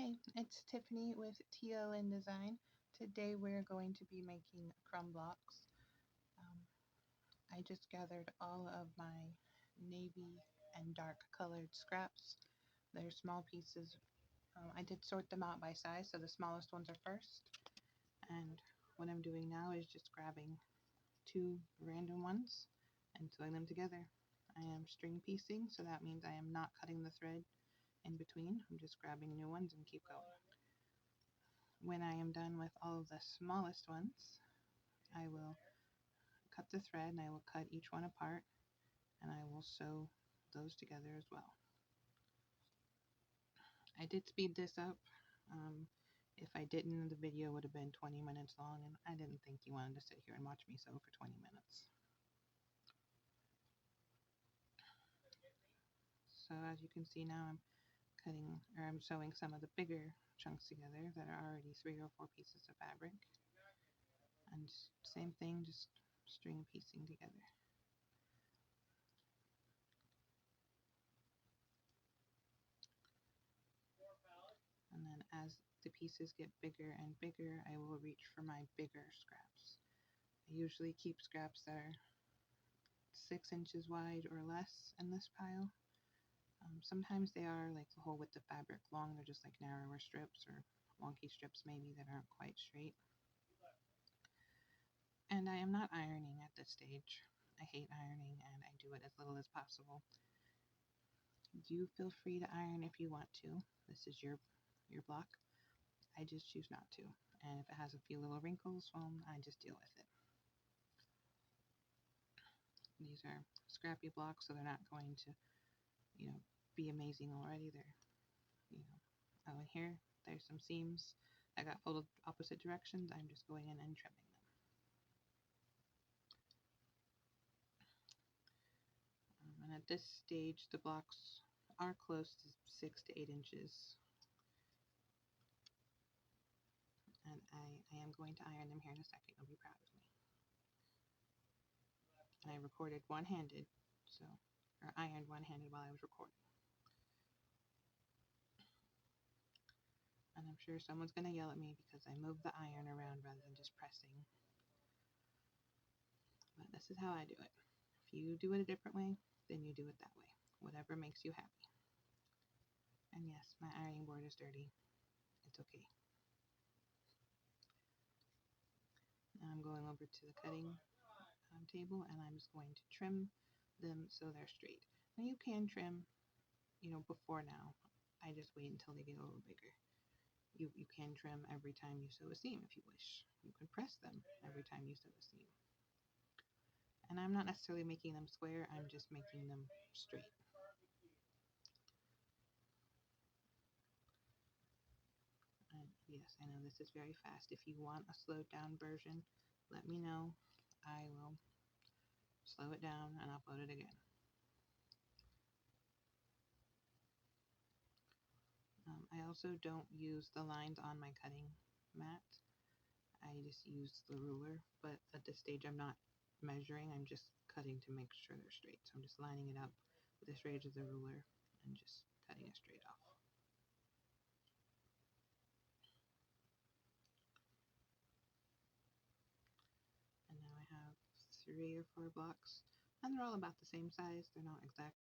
Hey, it's Tiffany with Tia Lynn Design. Today we're going to be making crumb blocks. Um, I just gathered all of my navy and dark colored scraps. They're small pieces. I did sort them out by size, so the smallest ones are first. And what I'm doing now is just grabbing two random ones and sewing them together. I am string piecing, so that means I am not cutting the thread in between. I'm just grabbing new ones and keep going. When I am done with all of the smallest ones, I will cut the thread and I will cut each one apart and I will sew those together as well. I did speed this up. If I didn't, the video would have been 20 minutes long, and I didn't think you wanted to sit here and watch me sew for 20 minutes. So as you can see now, I'm sewing some of the bigger chunks together that are already 3 or 4 pieces of fabric. And same thing, just string piecing together. And then as the pieces get bigger and bigger, I will reach for my bigger scraps. I usually keep scraps that are 6 inches wide or less in this pile. Sometimes they are like the whole width of fabric long, they're just like narrower strips or wonky strips maybe that aren't quite straight. And I am not ironing at this stage. I hate ironing and I do it as little as possible. You feel free to iron if you want to. This is your block. I just choose not to. And if it has a few little wrinkles, well, I just deal with it. These are scrappy blocks, so they're not going to, be amazing already. They're, oh, and here, there's some seams that got folded opposite directions. I'm just going in and trimming them. And at this stage, the blocks are close to 6 to 8 inches. And I am going to iron them here in a second. You'll be proud of me. And I recorded one-handed, or ironed one-handed while I was recording. And I'm sure someone's going to yell at me because I moved the iron around rather than just pressing. But this is how I do it. If you do it a different way, then you do it that way. Whatever makes you happy. And yes, my ironing board is dirty. It's okay. Now I'm going over to the cutting table and I'm just going to trim them so they're straight. Now you can trim, before now. I just wait until they get a little bigger. You can trim every time you sew a seam if you wish. You can press them every time you sew a seam. And I'm not necessarily making them square, I'm just making them straight. And yes, I know this is very fast. If you want a slowed down version, let me know. I will slow it down and upload it again. I also don't use the lines on my cutting mat. I just use the ruler, but at this stage I'm not measuring, I'm just cutting to make sure they're straight. So I'm just lining it up with the straight of the ruler and just cutting it straight off. And now I have 3 or 4 blocks, and they're all about the same size. They're not exact